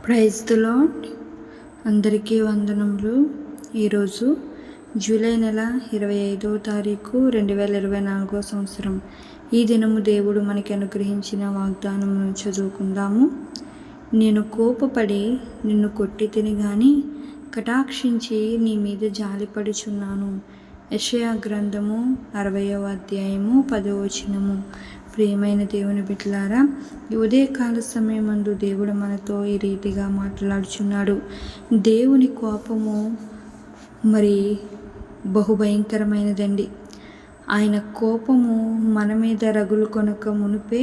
Praise the lord. అందరికీ వందనములు. ఈరోజు జూలై నెల 25వ తారీఖు 2024 సంవత్సరం. ఈ దినము దేవుడు మనకి అనుగ్రహించిన వాగ్దానమును చదువుకుందాము. నేను కోపపడి నిన్ను కొట్టి తిని గాని కటాక్షించి నీ మీద జాలిపడుచున్నాను. యెషయా గ్రంథము 60వ అధ్యాయము 10వ వచనము. ప్రియమైన దేవుని బిడ్డలారా, ఈ ఉదయకాల సమయమందు దేవుడు మనతో ఈ రీతిగా మాట్లాడుచున్నాడు. దేవుని కోపము మరి బహుభయంకరమైనదండి. ఆయన కోపము మన మీద రగులు కొనక మునిపే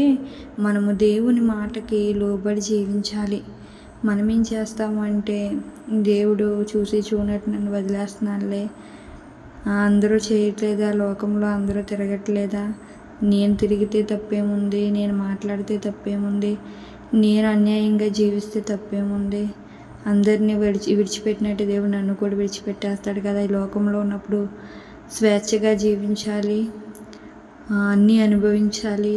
మనము దేవుని మాటకి లోబడి జీవించాలి. మనమేం చేస్తామంటే, దేవుడు చూసి చూడనట్టు నన్ను వదిలేస్తున్నానులే, అందరూ చేయట్లేదా, లోకంలో అందరూ తిరగట్లేదా, నేను తిరిగితే తప్పేముంది, నేను మాట్లాడితే తప్పేముంది, నేను అన్యాయంగా జీవిస్తే తప్పేముంది, అందరినీ విడిచిపెట్టినట్టు దేవుడు నన్ను కూడా విడిచిపెట్టేస్తాడు కదా. ఈ లోకంలో ఉన్నప్పుడు స్వేచ్ఛగా జీవించాలి, అన్నీ అనుభవించాలి,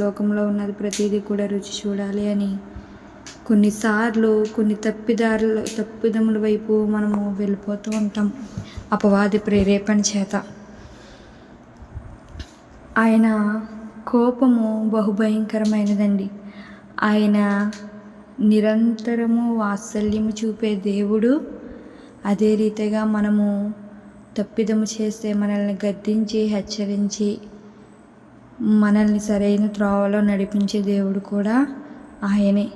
లోకంలో ఉన్నది ప్రతిదీ కూడా రుచి చూడాలి అని కొన్నిసార్లు కొన్ని తప్పిదముల వైపు మనము వెళ్ళిపోతూ ఉంటాం అపవాది ప్రేరేపణ చేత. ఆయన కోపము బహుభయంకరమైనదండి. ఆయన నిరంతరము వాత్సల్యము చూపే దేవుడు. అదే రీతిగా మనము తప్పిదము చేస్తే మనల్ని గద్దించి హెచ్చరించి మనల్ని సరైన త్రోవలో నడిపించే దేవుడు కూడా ఆయనే.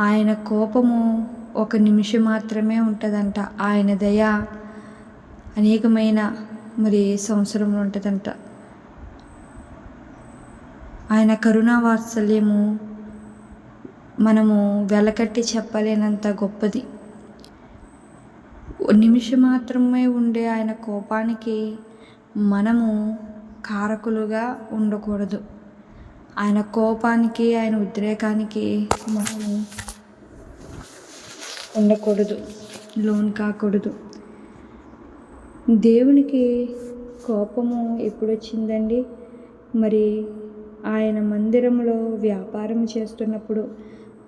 ఆయన కోపము ఒక నిమిషం మాత్రమే ఉంటుందంట. ఆయన దయ అనేకమైన సంవత్సరములు ఉంటుందంట. ఆయన కరుణా వాత్సల్యము మనము వెలకట్టి చెప్పలేనంత గొప్పది. నిమిషం మాత్రమే ఉండే ఆయన కోపానికి మనము కారకులుగా ఉండకూడదు. ఆయన కోపానికి, ఆయన ఉద్రేకానికి మనము ఉండకూడదు, లోన్ కాకూడదు. దేవునికి కోపము ఎప్పుడు వచ్చిందండి? ఆయన మందిరంలో వ్యాపారం చేస్తున్నప్పుడు,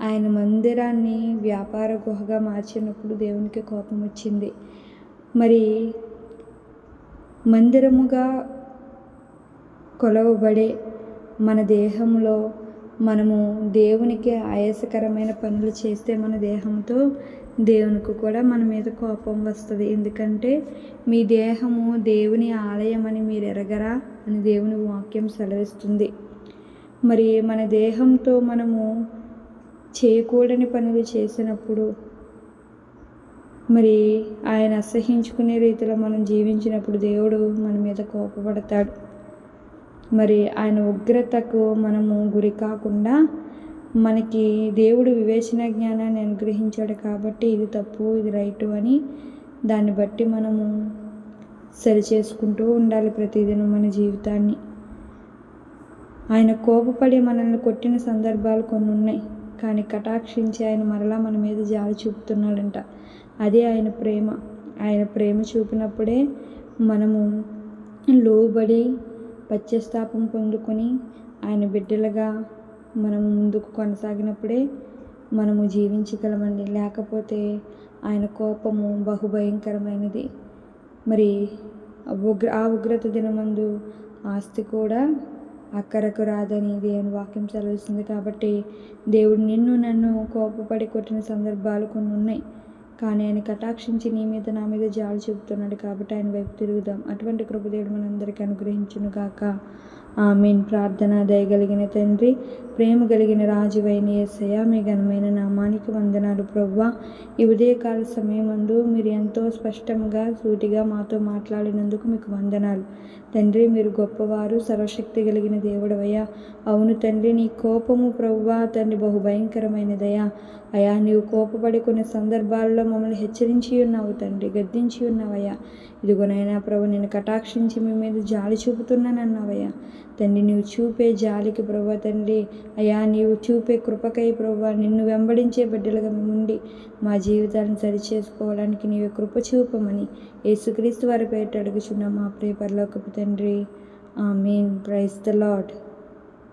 ఆయన మందిరాన్ని వ్యాపార గుహగా మార్చినప్పుడు దేవునికి కోపం వచ్చింది. మందిరముగా కొలవబడే మన దేహంలో మనము దేవునికి ఆయాసకరమైన పనులు చేస్తే మన దేహంతో దేవునికి కూడా మన మీద కోపం వస్తుంది. ఎందుకంటే మీ దేహము దేవుని ఆలయం అని మీరు ఎరగరా అని దేవుని వాక్యం సెలవిస్తుంది. మన దేహంతో మనము చేయకూడని పనులు చేసినప్పుడు, ఆయన అసహించుకునే రీతిలో మనం జీవించినప్పుడు దేవుడు మన మీద కోపపడతాడు. ఆయన ఉగ్రతకు మనము గురి కాకుండా మనకి దేవుడు వివేచన జ్ఞానాన్ని అనుగ్రహించాడు కాబట్టి ఇది తప్పు, ఇది రైటు అని దాన్ని బట్టి మనము సరిచేసుకుంటూ ఉండాలి ప్రతిదినం మన జీవితాన్ని. ఆయన కోపపడి మనల్ని కొట్టిన సందర్భాలు కొన్ని ఉన్నాయి, కానీ కటాక్షించి ఆయన మరలా మన మీద జాలి చూపుతున్నాడంట. అదే ఆయన ప్రేమ. ఆయన ప్రేమ చూపినప్పుడే మనము లోబడి పశ్చాత్తాపం పొందుకొని ఆయన బిడ్డలుగా మనము ముందుకు కొనసాగినప్పుడే మనము జీవించగలమండి. లేకపోతే ఆయన కోపము బహుభయంకరమైనది. ఆ ఉగ్రత దినమందు ఆస్తి కూడా అక్కరకు రాదని దేవుని వాక్యం సెలవిస్తుంది. కాబట్టి దేవుడు నన్ను కోపపడి కొట్టిన సందర్భాలు కొన్ని ఉన్నాయి, కానీ ఆయన కటాక్షించి నీ మీద నా మీద జాలి చూపుతున్నాడు. కాబట్టి ఆయన వైపు తిరుగుదాం. అటువంటి కృప దేవుడు మనందరికీ అనుగ్రహించును గాక. ఆమేన్. ప్రార్థన. దయగలిగిన తండ్రి, ప్రేమ కలిగిన రాజువైన యేసయ్య, మీ ఘనమైన నామానికి వందనాలు ప్రభువా. ఈ ఉదయకాల సమయమందు మీరు ఎంతో స్పష్టంగా సూటిగా మాతో మాట్లాడినందుకు మీకు వందనాలు తండ్రి. మీరు గొప్పవారు, సర్వశక్తి కలిగిన దేవుడవయ్యా. అవును తండ్రి, నీ కోపము ప్రభువా తండ్రి బహుభయంకరమైనదయ్యా. అయ్యా, నీవు కోపపడి కొన్ని సందర్భాల్లో మమ్మల్ని హెచ్చరించి ఉన్నావు తండ్రి, గద్దించి ఉన్నావయ్యా. ఇదిగోనైనా ప్రభు, నేను కటాక్షించి మీ మీద జాలి చూపుతున్నానన్నావయ్యా తండ్రి. నీవు చూపే జాలికి ప్రభు తండ్రి, అయ్యా నీవు చూపే కృపకై ప్రభు, నిన్ను వెంబడించే బిడ్డలుగా మేముండి మా జీవితాలను సరిచేసుకోవడానికి నీవే కృప చూపమని యేసుక్రీస్తు వారి పేరిట అడుగుచున్నాం మా ప్రియ పరలోకపు తండ్రి. ఆమేన్. Praise the lord.